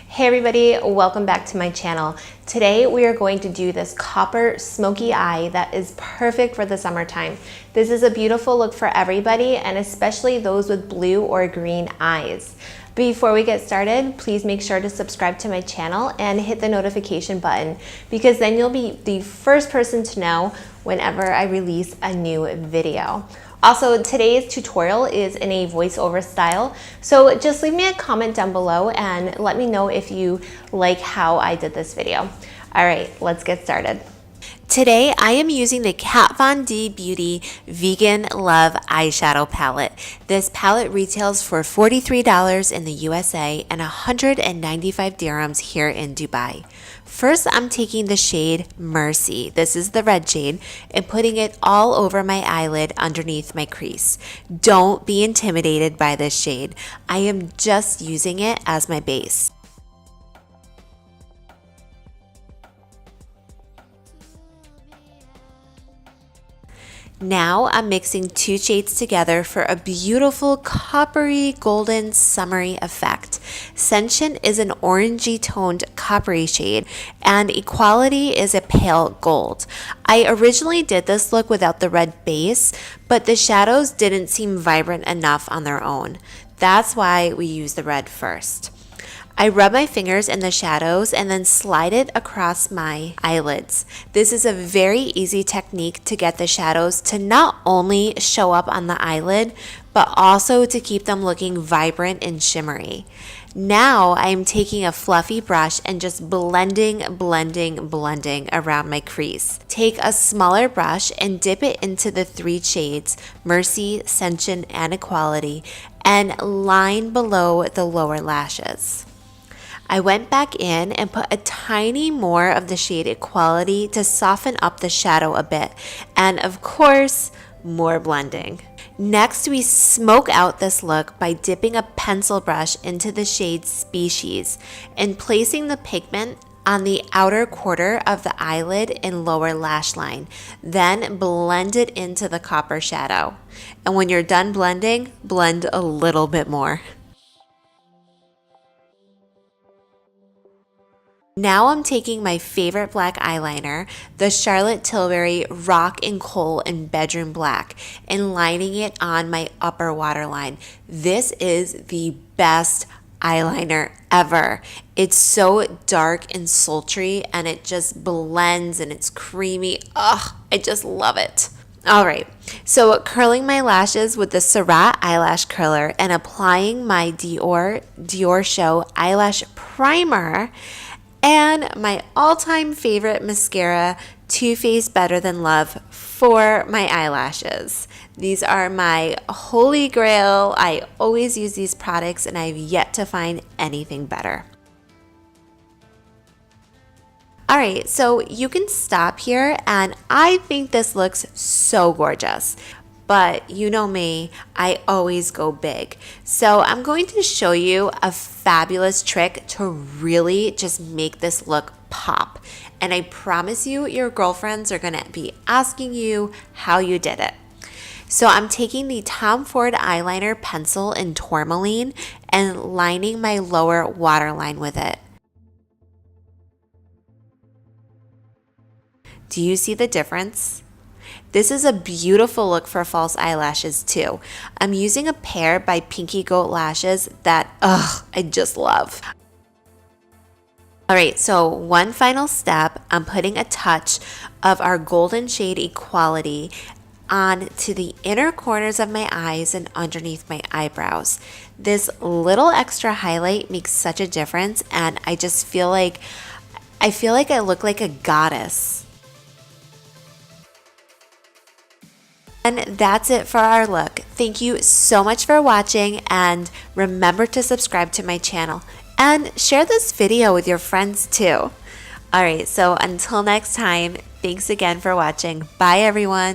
Hey everybody, welcome back to my channel. Today we are going to do this copper smoky eye that is perfect for the summertime. This is a beautiful look for everybody and especially those with blue or green eyes. Before we get started, please make sure to subscribe to my channel and hit the notification button because then you'll be the first person to know whenever I release a new video. Also, today's tutorial is in a voiceover style, so just leave me a comment down below and let me know if you like how I did this video. All right, let's get started. Today, I am using the Kat Von D Beauty Vegan Love Eyeshadow Palette. This palette retails for $43 in the USA and 195 dirhams here in Dubai. First, I'm taking the shade Mercy, this is the red shade, and putting it all over my eyelid underneath my crease. Don't be intimidated by this shade. I am just using it as my base. Now I'm mixing two shades together for a beautiful coppery golden summery effect. Sentient is an orangey toned coppery shade and Equality is a pale gold. I originally did this look without the red base, but the shadows didn't seem vibrant enough on their own. That's why we use the red first. I rub my fingers in the shadows and then slide it across my eyelids. This is a very easy technique to get the shadows to not only show up on the eyelid, but also to keep them looking vibrant and shimmery. Now I'm taking a fluffy brush and just blending around my crease. Take a smaller brush and dip it into the three shades, Mercy, Sentient, and Equality, and line below the lower lashes. I went back in and put a tiny more of the shade Equality to soften up the shadow a bit, and of course, more blending. Next, we smoke out this look by dipping a pencil brush into the shade Species and placing the pigment on the outer quarter of the eyelid and lower lash line. Then blend it into the copper shadow. And when you're done blending, blend a little bit more. Now I'm taking my favorite black eyeliner, the Charlotte Tilbury Rock and Coal in Bedroom Black, and lining it on my upper waterline. This is the best eyeliner ever. It's so dark and sultry and it just blends and it's creamy. Ugh, I just love it. All right, so curling my lashes with the Surratt eyelash curler and applying my Dior Show eyelash primer and my all-time favorite mascara, Too Faced Better Than Love, for my eyelashes. These are my holy grail. I always use these products and I've yet to find anything better. All right, so you can stop here and I think this looks so gorgeous. But you know me, I always go big. So I'm going to show you a fabulous trick to really just make this look pop. And I promise you, your girlfriends are gonna be asking you how you did it. So I'm taking the Tom Ford eyeliner pencil in tourmaline and lining my lower waterline with it. Do you see the difference? This is a beautiful look for false eyelashes too. I'm using a pair by Pinky Goat Lashes that, I just love. All right, so one final step, I'm putting a touch of our golden shade Equality onto the inner corners of my eyes and underneath my eyebrows. This little extra highlight makes such a difference and I just feel like I look like a goddess. And that's it for our look. Thank you so much for watching and remember to subscribe to my channel and share this video with your friends too. All right, so until next time, thanks again for watching. Bye everyone.